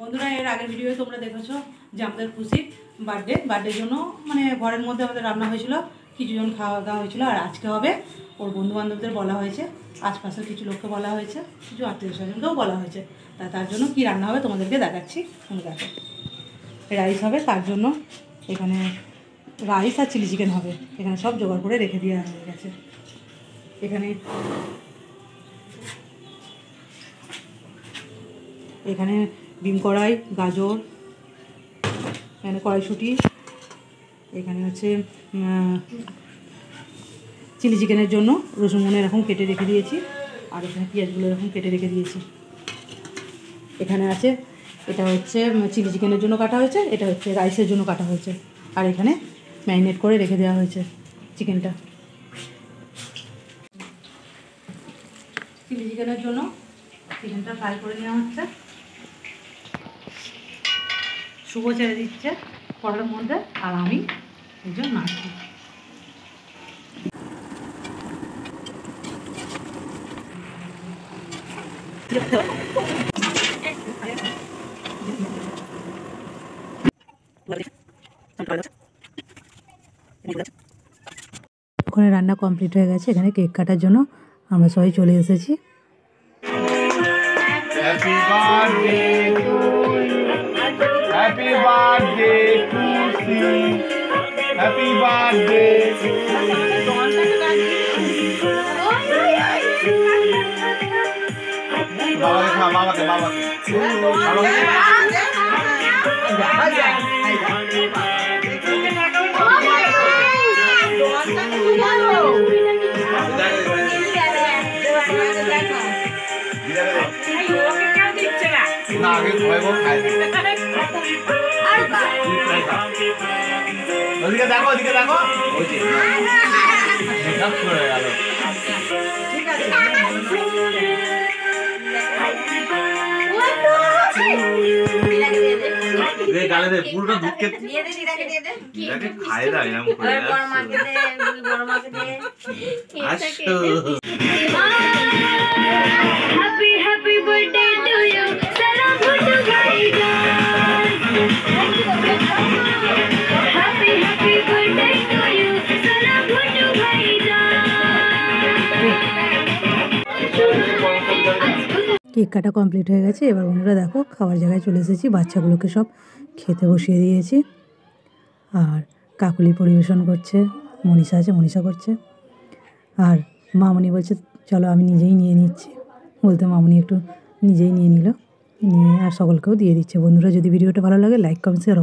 বন্ধুরা এর আগের ভিডিওতে তোমরা দেখেছো যে আমাদের খুশির বার্থডের জন্য মানে ঘরের মধ্যে আমাদের রান্না হয়েছিল, কিছুজন খাওয়া দাওয়া হয়েছিল। আর আজকে হবে ওর বন্ধুবান্ধবদের বলা হয়েছে, আশপাশের কিছু লোককে বলা হয়েছে, কিছু আত্মীয় স্বজনকেও বলা হয়েছে। তার জন্য কি রান্না হবে তোমাদেরকে দেখাচ্ছি। দেখো রাইস হবে, তার জন্য এখানে রাইস আর চিলি চিকেন হবে। এখানে সব জোগাড় করে রেখে দেওয়া হয়ে গেছে। এখানে বিম কড়াই, গাজর, এখানে কড়াইশুঁটি, এখানে হচ্ছে চিলি চিকেনের জন্য রসুন এরকম কেটে রেখে দিয়েছি। আর এখানে পেঁয়াজগুলো এরকম কেটে রেখে দিয়েছি। এখানে আছে, এটা হচ্ছে চিলি চিকেনের জন্য কাটা হয়েছে, এটা হচ্ছে রাইসের জন্য কাটা হয়েছে। আর এখানে ম্যারিনেট করে রেখে দেওয়া হয়েছে চিকেনটা। চিলি চিকেনের জন্য চিকেনটা ফ্রাই করে নেওয়া হচ্ছে। শুভ ছেড়ে দিচ্ছে কড়ার মধ্যে, আর আমি এই জন্য নাড়ছি। ওখানে রান্না কমপ্লিট হয়ে গেছে। এখানে কেক কাটার জন্য আমরা সবাই চলে এসেছি। Happy birthday to you. Happy birthday to you. Happy birthday to you. Mama ke. না আগে ভয়ও খাই ওদিকে দেখো ওই যে সব শুরু হয়ে গেল। ঠিক আছে দে গালে দে পুরোটা দুধকে দিয়ে দে দিদাকে খায় দাও এরকম করে বড় মাকে দে আসো। Happy birthday to you. Salam bhuttu bhaijan. Happy birthday to you. Salam bhuttu bhaijan. Cake কাটা কমপ্লিট হয়ে গেছে। এবার বন্ধুরা দেখো খাবার জায়গায় চলে এসেছি। বাচ্চাগুলোকে সব খেতে বসিয়ে দিয়েছি। আর কাকুলি পরিবেশন করছে, মনীষা আছে, মনীষা করছে। আর মামনি বলছে চলো আমি নিজেই নিয়ে নিচ্ছি, বলতে মামনি একটু নিজেই নিয়ে নিল, নিয়ে আর সকলকেও দিয়ে দিচ্ছে। বন্ধুরা যদি ভিডিওটা ভালো লাগে লাইক কমেন্ট শেয়ার